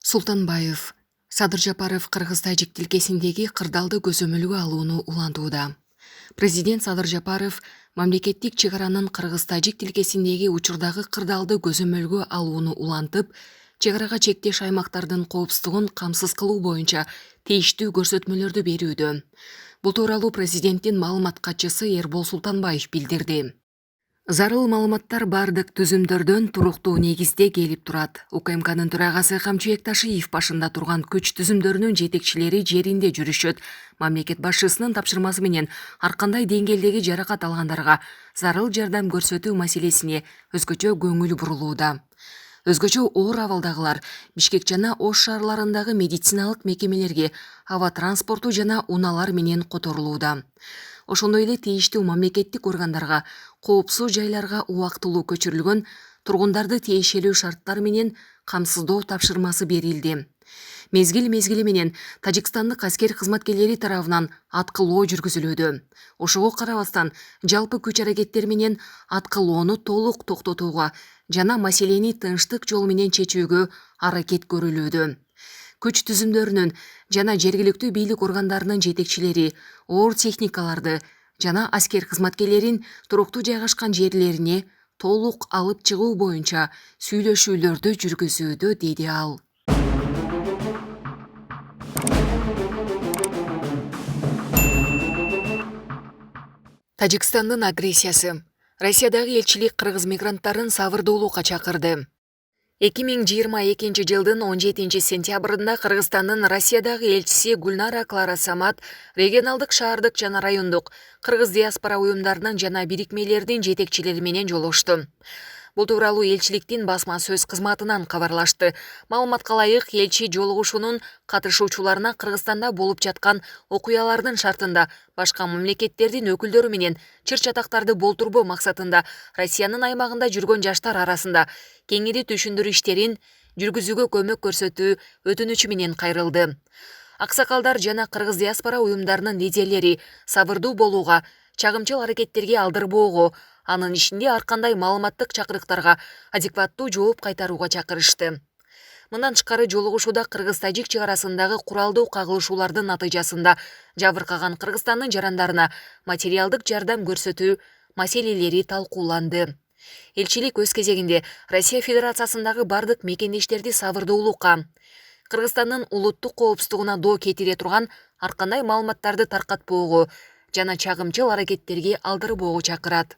Султанбаев, Садыр Жапаров Кыргыз-тажик тилкесиндеги кырдаалды көзөмөлгө алууну улантууда. Президент Садыр Жапаров мамлекеттик чегаранын Кыргыз-тажик тилкесиндеги учурдагы кырдаалды көзөмөлгө алууну улантып, чегарага чектеш аймактардын коопсуздугун камсыз кылуу боюнча тийиштүү көрсөтмөлөрдү берүүдө. Бул тууралуу президенттин маалымат катчысы Эрбол Султанбаев билдирди. Зарыл маалыматтар бардык түзүмдөрдөн туруктуу негизде келип турат. УКМКнын төрагасы Камчы Экташиев башында турган күч түзүмдөрүнүн жетекчилери жеринде жүрүшөт. Мамлекет башчысынын тапшырмасы менен ар кандай деңгээлдеги жаракат алгандарга зарыл жардам көрсөтүү маселесине өзгөчө көңүл бурулууда. Өзгөчө оор абалдагылар Бишкек жана Ош шаарларындагы медициналык мекемелерге аба транспорту жана унаалар менен которулууда. Ошондой эле тийиштүү мамлекеттик органдарга коопсуз жайларга убактылуу көчүрүлгөн тургундарды тиешелүү шарттар менен камсыздоо тапшырмасы берилди. Мезгил менен Тажикстандык аскер кызматкерлери тарабынан аткылоо жүргүзүлүүдө. Ошого карабастан жалпы күч аракеттер менен аткылоону толук токтотууга жана маселени тынчтык жол менен чечүүгө аракет көрүлүүдө. Күч түзүмдөрүнүн жана жергиликтүү бийлик органдарынын жетекчилери оор техникаларды жана аскер кызматкерлерин туруктуу жайгашкан жерлерине толук алып чыгуу боюнча сүйлөшүүлөрдү жүргүзүүдө, деди ал. Тажикстандын агрессиясы. Россиядагы элчилик кыргыз мигранттарын сабырдуулукка чакырды. 2022 жылдын 17 сентябрында Кыргызстандын Россиядагы элчиси Гульнара Клара Самат регионалдык, шаардык жана райондук кыргыз диаспора уюмдарынын жана бирикмелердин жетекчилери менен жолугушту. Бул тууралуу элчиликтин басма сөз кызматынан кабарлашты. Маалыматка ылайык, элчи жолугушуунун катышуучуларына Кыргызстанда болуп жаткан окуялардын шартында башка мамлекеттердин өкүлдөрү менен чыр-чатактарды болтурбоо максатында Россиянын аймагында жүргөн жаштар арасында кеңири түшүндүрүү иштерин жүргүзүүгө көмөк көрсөтүү өтүнүчү менен кайрылды. Аксакалдар жана кыргыз диаспора уюмдарынын лидерлери сабырдуу болууга, чагымчыл аракеттерге алдырбоого, анын ичинде ар кандай маалыматтык чакырыктарга адекваттуу жооп кайтарууга чакырышты. Мындан тышкары жолугушууда кыргыз-тажик чегарасындагы куралдуу кагылышуулардын натыйжасында жабыркаган Кыргызстандын жарандарына материалдык жардам көрсөтүү маселелери талкууланды. Элчилик өз кезегинде Россия Федерациясындагы бардык мекендештерди сабырдуулукка, Кыргызстандын улуттук коопсуздугуна доо кетире турган ар кандай маалыматтарды таркатпоого жана чагымчыл аракеттерге алдырбоого чакырат.